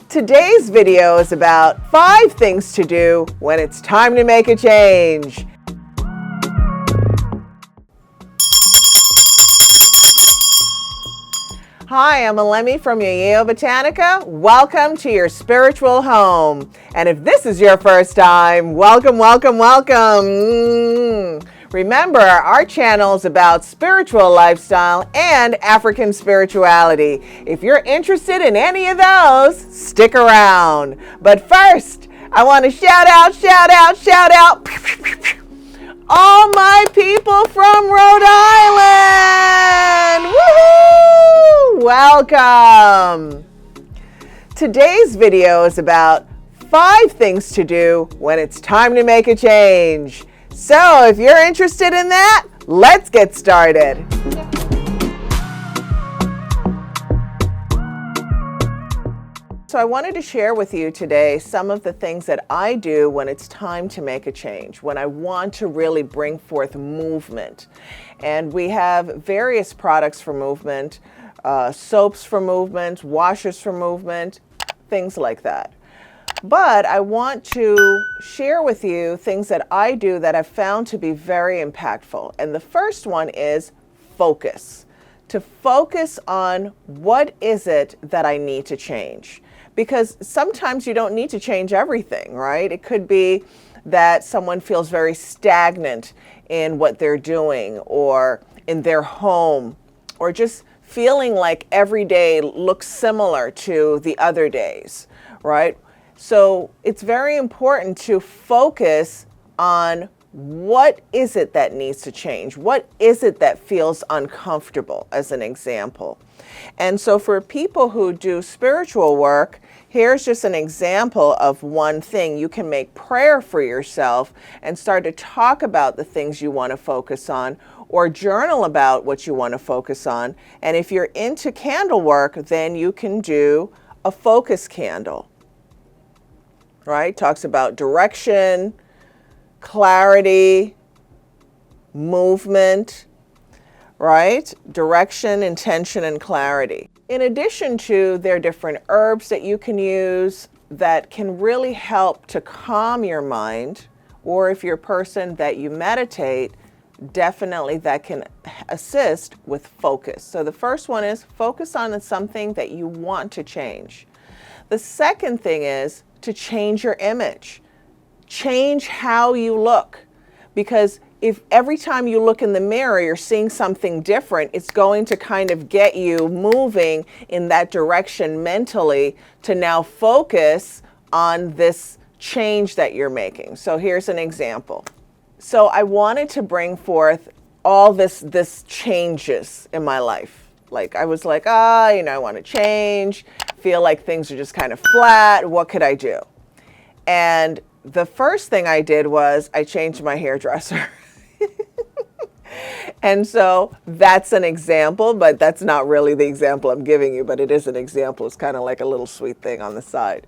Today's video is about 5 things to do when it's time to make a change. Hi, I'm Elemi from Yeyeo Botanica. Welcome to your spiritual home. And if this is your first time, welcome, welcome, welcome. Remember, our channel is about spiritual lifestyle and African spirituality. If you're interested in any of those, stick around. But first, I want to shout out all my people from Rhode Island. Woohoo! Welcome. Today's video is about 5 things to do when it's time to make a change. So if you're interested in that, let's get started. So I wanted to share with you today some of the things that I do when it's time to make a change, when I want to really bring forth movement. And we have various products for movement, soaps for movement, washers for movement, things like that. But I want to share with you things that I do that I've found to be very impactful. And the first one is focus. To focus on what is it that I need to change. Because sometimes you don't need to change everything, right? It could be that someone feels very stagnant in what they're doing or in their home, or just feeling like every day looks similar to the other days, right? So it's very important to focus on what is it that needs to change? What is it that feels uncomfortable, as an example? And so for people who do spiritual work, here's just an example of one thing. You can make prayer for yourself and start to talk about the things you want to focus on, or journal about what you want to focus on. And if you're into candle work, then you can do a focus candle. Right? Talks about direction, clarity, movement, right? Direction, intention, and clarity. In addition to, there are different herbs that you can use that can really help to calm your mind, or if you're a person that you meditate, definitely that can assist with focus. So the first one is focus on something that you want to change. The second thing is to change your image. Change how you look. Because if every time you look in the mirror, you're seeing something different, it's going to kind of get you moving in that direction mentally to now focus on this change that you're making. So here's an example. So I wanted to bring forth all this changes in my life. Like I was like, I want to change, feel like things are just kind of flat. What could I do? And the first thing I did was I changed my hairdresser. And so that's an example, but that's not really the example I'm giving you, but it is an example. It's kind of like a little sweet thing on the side.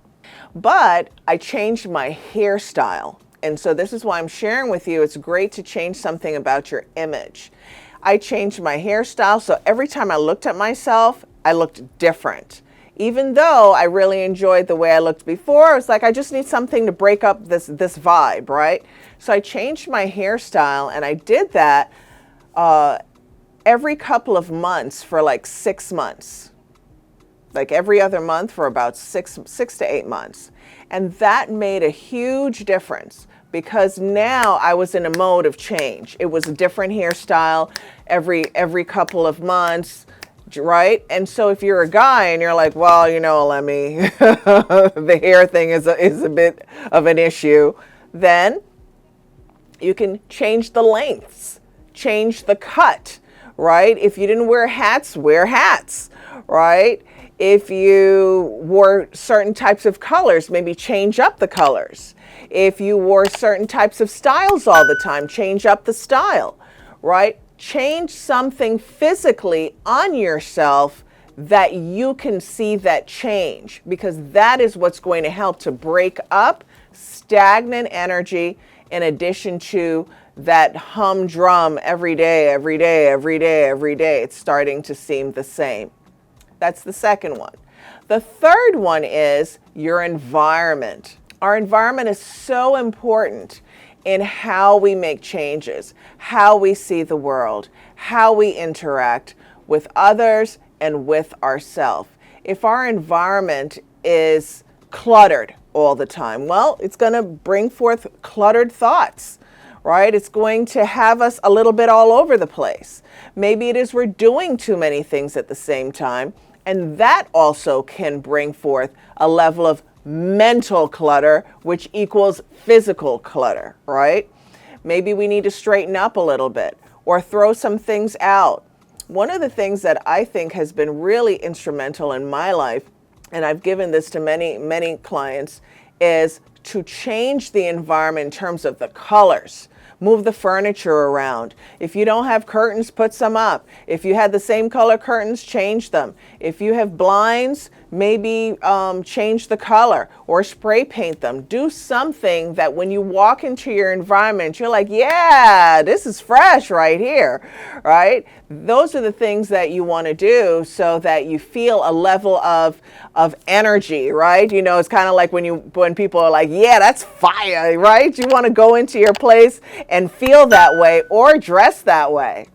But I changed my hairstyle. And so this is why I'm sharing with you. It's great to change something about your image. I changed my hairstyle, so every time I looked at myself, I looked different. Even though I really enjoyed the way I looked before, it's like I just need something to break up this vibe, right? So I changed my hairstyle, and I did that every couple of months for like 6 months. Like every other month for about six to 8 months. And that made a huge difference. Because now I was in a mode of change. It was a different hairstyle every couple of months, right? And so if you're a guy and you're like, well, Elemi, the hair thing is a bit of an issue, then you can change the lengths, change the cut, right? If you didn't wear hats, right? If you wore certain types of colors, maybe change up the colors. If you wore certain types of styles all the time, change up the style, right? Change something physically on yourself that you can see that change, because that is what's going to help to break up stagnant energy, in addition to that humdrum every day, every day, every day, every day. It's starting to seem the same. That's the second one. The third one is your environment. Our environment is so important in how we make changes, how we see the world, how we interact with others and with ourselves. If our environment is cluttered all the time, well, it's going to bring forth cluttered thoughts, right? It's going to have us a little bit all over the place. Maybe it is we're doing too many things at the same time, and that also can bring forth a level of mental clutter, which equals physical clutter, right? Maybe we need to straighten up a little bit or throw some things out. One of the things that I think has been really instrumental in my life, and I've given this to many clients, is to change the environment in terms of the colors. Move the furniture around. If you don't have curtains, put some up. If you had the same color curtains, change them. If you have blinds, maybe change the color or spray paint them. Do something that when you walk into your environment, you're like, yeah, this is fresh right here, right? Those are the things that you want to do so that you feel a level of energy, right? You know, it's kind of like when people are like, yeah, that's fire, right? You want to go into your place and feel that way or dress that way.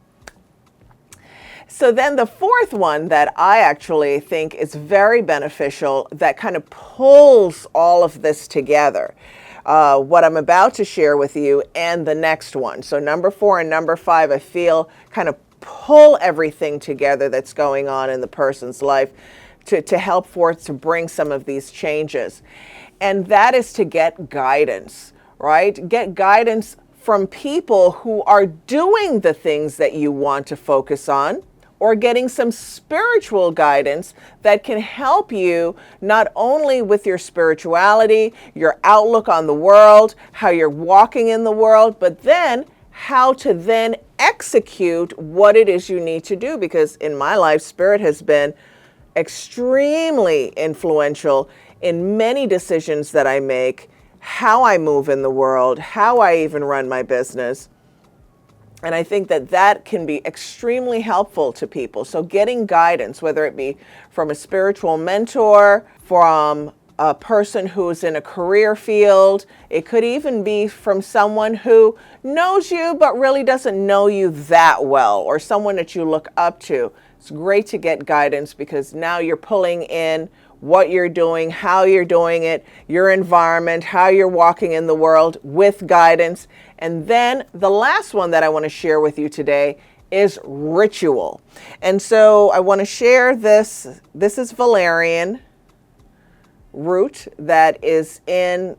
So then the fourth one that I actually think is very beneficial that kind of pulls all of this together, what I'm about to share with you and the next one. So number 4 and number 5, I feel kind of pull everything together that's going on in the person's life to help forth to bring some of these changes. And that is to get guidance, right? Get guidance from people who are doing the things that you want to focus on, or getting some spiritual guidance that can help you not only with your spirituality, your outlook on the world, how you're walking in the world, but then how to then execute what it is you need to do. Because in my life, spirit has been extremely influential in many decisions that I make, how I move in the world, how I even run my business. And I think that that can be extremely helpful to people. So getting guidance, whether it be from a spiritual mentor, from a person who's in a career field, it could even be from someone who knows you but really doesn't know you that well, or someone that you look up to. It's great to get guidance because now you're pulling in what you're doing, how you're doing it, your environment, how you're walking in the world with guidance. And then the last one that I want to share with you today is ritual. And so I want to share this. This is valerian root that is in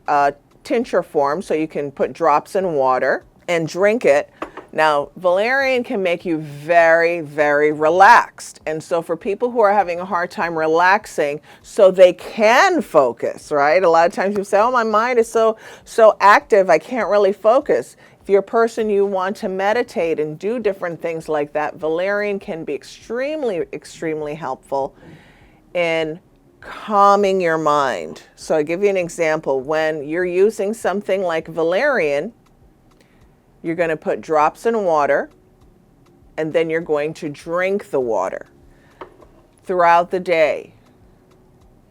tincture form, so you can put drops in water and drink it. Now, valerian can make you very, very relaxed. And so for people who are having a hard time relaxing so they can focus, right? A lot of times you say, oh, my mind is so active, I can't really focus. If you're a person you want to meditate and do different things like that, valerian can be extremely, extremely helpful in calming your mind. So I'll give you an example. When you're using something like valerian, you're going to put drops in water, and then you're going to drink the water throughout the day.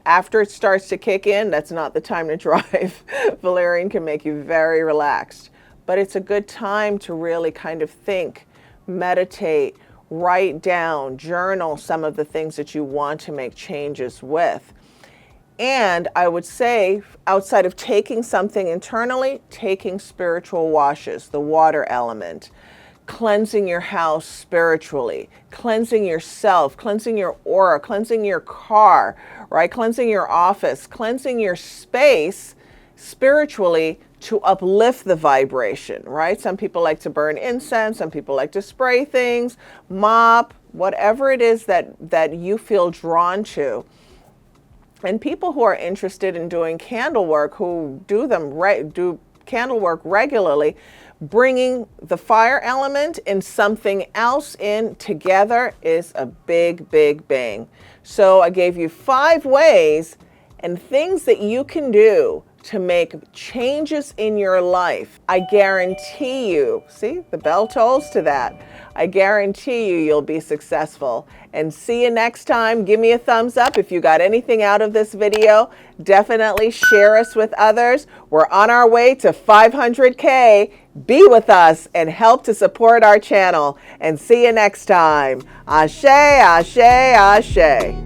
After it starts to kick in, that's not the time to drive. Valerian can make you very relaxed, but it's a good time to really kind of think, meditate, write down, journal some of the things that you want to make changes with. And I would say, outside of taking something internally, taking spiritual washes, the water element, cleansing your house spiritually, cleansing yourself, cleansing your aura, cleansing your car, right? Cleansing your office, cleansing your space spiritually to uplift the vibration, right? Some people like to burn incense, some people like to spray things, mop, whatever it is that you feel drawn to. And people who are interested in doing candle work, who do candle work regularly, bringing the fire element and something else in together is a big, big bang. So I gave you 5 ways and things that you can do to make changes in your life, I guarantee you, see, the bell tolls to that. I guarantee you you'll be successful. And see you next time. Give me a thumbs up if you got anything out of this video. Definitely share us with others. We're on our way to 500K. Be with us and help to support our channel. And see you next time. Ashe, ashe, ashe.